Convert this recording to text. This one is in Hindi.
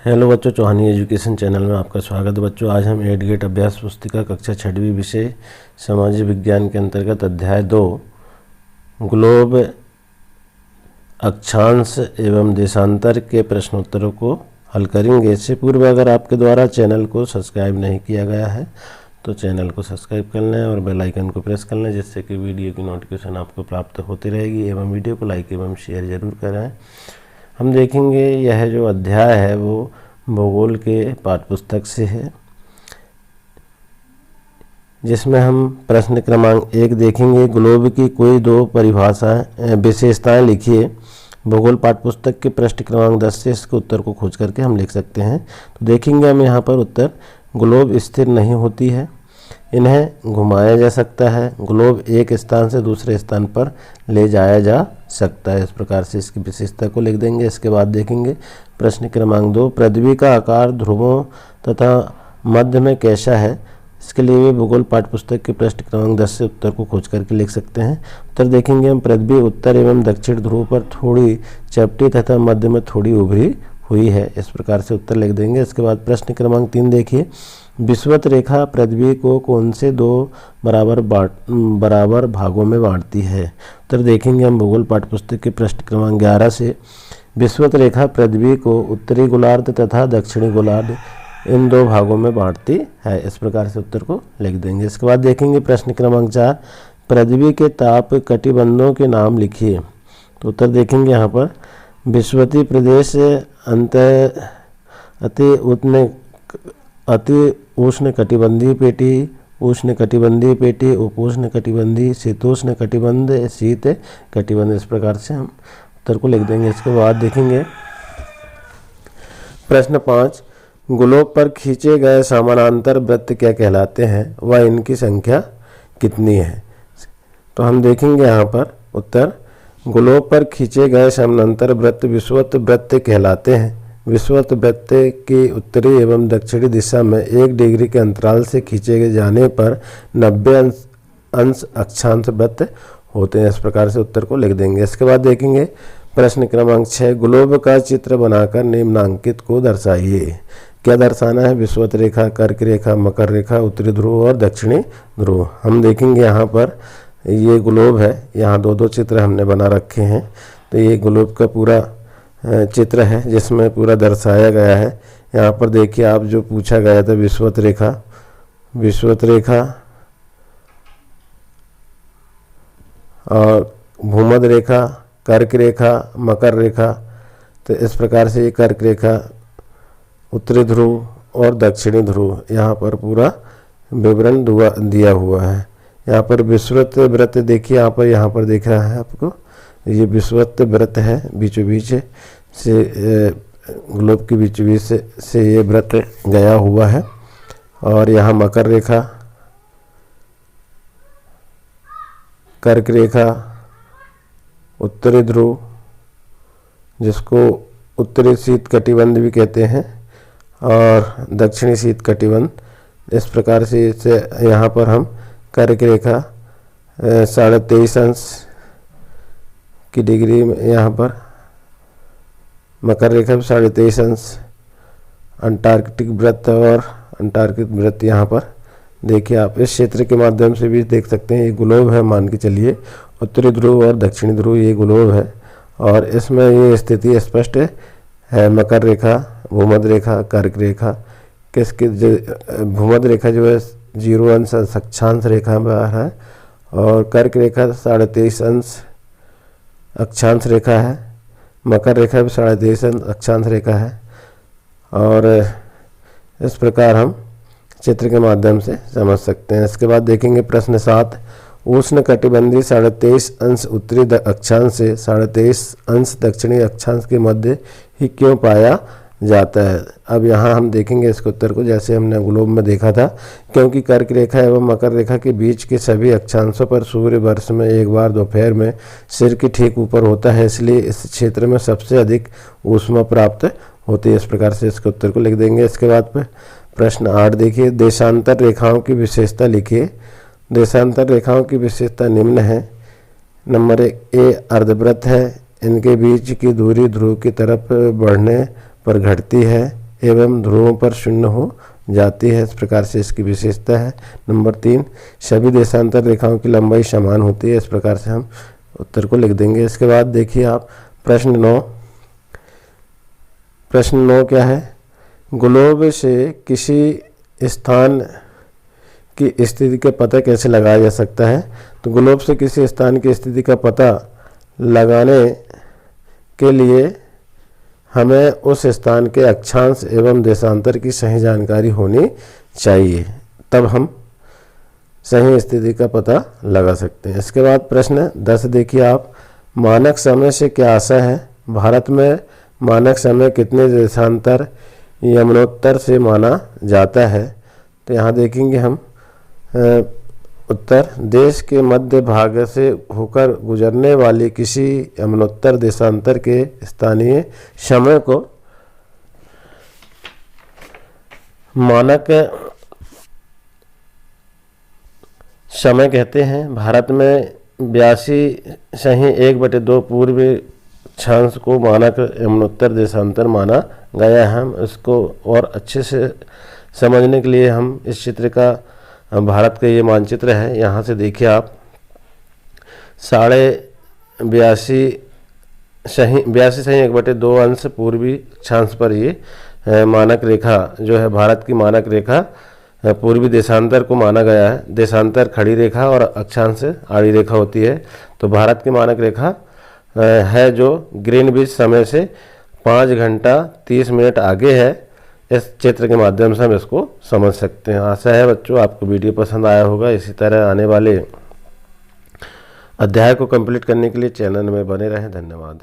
हेलो बच्चों, चौहानी एजुकेशन चैनल में आपका स्वागत है। बच्चों, आज हम 8 गेट अभ्यास पुस्तिका कक्षा 6वीं विषय सामाजिक विज्ञान के अंतर्गत अध्याय 2 ग्लोब अक्षांश एवं देशांतर के प्रश्नोत्तरों को हल करेंगे। इससे पूर्व अगर आपके द्वारा चैनल को सब्सक्राइब नहीं किया गया है तो चैनल को सब्सक्राइब कर लें और बेल आइकन को प्रेस कर लें, जिससे कि वीडियो की नोटिफिकेशन आपको प्राप्त होती रहेगी। एवं वीडियो को लाइक एवं शेयर जरूर करें। हम देखेंगे यह जो अध्याय है वो भूगोल के पाठ्यपुस्तक से है, जिसमें हम प्रश्न क्रमांक 1 देखेंगे। ग्लोब की कोई दो परिभाषाएं विशेषताएं लिखिए। भूगोल पाठ्यपुस्तक के पृष्ठ क्रमांक 10 से इसके उत्तर को खोज करके हम लिख सकते हैं। तो देखेंगे हम यहाँ पर उत्तर। ग्लोब स्थिर नहीं होती है, इन्हें घुमाया जा सकता है। ग्लोब एक स्थान से दूसरे स्थान पर ले जाया जा सकता है। इस प्रकार से इसकी विशेषता को लिख देंगे। इसके बाद देखेंगे प्रश्न क्रमांक 2, पृथ्वी का आकार ध्रुवों तथा मध्य में कैसा है। इसके लिए भी भूगोल पाठ्यपुस्तक के पृष्ठ क्रमांक 10 से उत्तर को खोज करके लिख सकते हैं। उत्तर देखेंगे हम, पृथ्वी उत्तर एवं दक्षिण ध्रुव पर थोड़ी चपटी तथा मध्य में थोड़ी उभरी हुई है। इस प्रकार से उत्तर लिख देंगे। इसके बाद प्रश्न क्रमांक 3 देखिए, विषुवत रेखा पृथ्वी को कौन से दो बराबर भागों में बांटती है। उत्तर देखेंगे हम भूगोल पाठ्यपुस्तक के पृष्ठ क्रमांक 11 से। विषुवत रेखा पृथ्वी को उत्तरी गोलार्ध तथा दक्षिणी गोलार्ध इन दो भागों में बांटती है। इस प्रकार से उत्तर को लिख देंगे। इसके बाद देखेंगे प्रश्न क्रमांक 4, पृथ्वी के ताप कटिबंधों के नाम लिखिए। तो उत्तर देखेंगे यहाँ पर, विषुवतीय प्रदेश अति उष्ण कटिबंधीय पेटी, उष्ण कटिबंधीय पेटी, उपोष्ण कटिबंधीय, शीतोष्ण कटिबंध, शीत कटिबंध। इस प्रकार से हम उत्तर को लिख देंगे। इसके बाद देखेंगे प्रश्न 5, ग्लोब पर खींचे गए समानांतर वृत्त क्या कहलाते हैं व इनकी संख्या कितनी है। तो हम देखेंगे यहाँ पर उत्तर, ग्लोब पर खींचे गए समानांतर वृत्त विषुवत वृत्त कहलाते हैं। विषुवत वृत्त की उत्तरी एवं दक्षिणी दिशा में 1 डिग्री के अंतराल से खींचे जाने पर 90 अंश अक्षांश वृत्त होते हैं। इस प्रकार से उत्तर को लिख देंगे। इसके बाद देखेंगे प्रश्न क्रमांक 6, ग्लोब का चित्र बनाकर निम्नांकित को दर्शाइए। क्या दर्शाना है। विषुवत रेखा, कर्क रेखा, मकर रेखा, उत्तरी ध्रुव और दक्षिणी ध्रुव। हम देखेंगे यहाँ पर ये ग्लोब है, यहाँ दो चित्र हमने बना रखे हैं। तो ये ग्लोब का पूरा चित्र है जिसमें पूरा दर्शाया गया है। यहाँ पर देखिए, आप जो पूछा गया था विषुवत रेखा और भूमध्य रेखा, कर्क रेखा, मकर रेखा। तो इस प्रकार से ये कर्क रेखा, उत्तरी ध्रुव और दक्षिणी ध्रुव, यहाँ पर पूरा विवरण दिया हुआ है। यहाँ पर विषुवत वृत्त देखिए, यहाँ पर देख रहा है आपको, ये विषुवत वृत्त है। बीचों बीच से ग्लोब के बीचों बीच से ये वृत्त गया हुआ है। और यहाँ मकर रेखा, कर्क रेखा, उत्तरी ध्रुव जिसको उत्तरी शीत कटिबंध भी कहते हैं और दक्षिणी शीत कटिबंध। इस प्रकार से इसे यहाँ पर हम कर्क रेखा 23.5 अंश की डिग्री में, यहाँ पर मकर रेखा 23.5 अंश, अंटार्कटिक वृत्त और अंटार्कटिक वृत्त यहाँ पर देखिए। आप इस क्षेत्र के माध्यम से भी देख सकते हैं। ये ग्लोब है, मान के चलिए उत्तरी ध्रुव और दक्षिणी ध्रुव ये ग्लोब है और इसमें ये स्थिति स्पष्ट है। मकर रेखा, भूमध्य रेखा, कर्क रेखा, किसकी भूमध्य रेखा जो है 0 अंश अक्षांश रेखा में है और कर्क रेखा 23.5 अंश अक्षांश रेखा है। मकर रेखा भी 23.5 अंश अक्षांश रेखा है। और इस प्रकार हम चित्र के माध्यम से समझ सकते हैं। इसके बाद देखेंगे प्रश्न 7, उष्ण कटिबंधीय 23.5 अंश उत्तरी अक्षांश से 23.5 अंश दक्षिणी अक्षांश के मध्य ही क्यों पाया जाता है। अब यहाँ हम देखेंगे इसके उत्तर को, जैसे हमने ग्लोब में देखा था, क्योंकि कर्क रेखा एवं मकर रेखा के बीच के सभी अक्षांशों पर सूर्य वर्ष में एक बार दोपहर में सिर के ठीक ऊपर होता है, इसलिए इस क्षेत्र में सबसे अधिक ऊष्मा प्राप्त होती है। इस प्रकार से इसके उत्तर को लिख देंगे। इसके बाद प्रश्न 8 देखिए, देशांतर रेखाओं की विशेषता लिखिए। देशांतर रेखाओं की विशेषता निम्न है। नंबर 1, ए अर्धवृत्त है, इनके बीच की दूरी ध्रुव की तरफ बढ़ने पर घटती है। एवं ध्रुवों पर शून्य हो जाती है। इस प्रकार से इसकी विशेषता है। नंबर 3, सभी देशांतर रेखाओं की लंबाई समान होती है। इस प्रकार से हम उत्तर को लिख देंगे। इसके बाद देखिए आप प्रश्न 9। प्रश्न 9 क्या है? ग्लोब से किसी स्थान की स्थिति का पता कैसे लगाया जा सकता है? तो ग्लोब से किसी स्थान की स्थिति का पता लगाने के लिए हमें उस स्थान के अक्षांश एवं देशांतर की सही जानकारी होनी चाहिए, तब हम सही स्थिति का पता लगा सकते हैं। इसके बाद प्रश्न 10 देखिए आप, मानक समय से क्या आशा है? भारत में मानक समय कितने देशांतर यमनोत्तर से माना जाता है? तो यहाँ देखेंगे हम उत्तर, देश के मध्य भाग से होकर गुजरने वाली किसी यमनोत्तर देशांतर के स्थानीय समय को मानक समय कहते हैं। भारत में 82.1/2 पूर्वी अक्षांश को मानक यमनोत्तर देशांतर माना गया है। हम इसको और अच्छे से समझने के लिए हम इस चित्र का, भारत का ये मानचित्र है, यहाँ से देखिए आप 82.1/2 अंश पूर्वी अक्षांश पर ये मानक रेखा जो है, भारत की मानक रेखा पूर्वी देशांतर को माना गया है। देशांतर खड़ी रेखा और अक्षांश आड़ी रेखा होती है। तो भारत की मानक रेखा है जो ग्रीनविच समय से 5 घंटा 30 मिनट आगे है। इस चित्र के माध्यम से हम इसको समझ सकते हैं। आशा है बच्चों आपको वीडियो पसंद आया होगा। इसी तरह आने वाले अध्याय को कंप्लीट करने के लिए चैनल में बने रहें। धन्यवाद।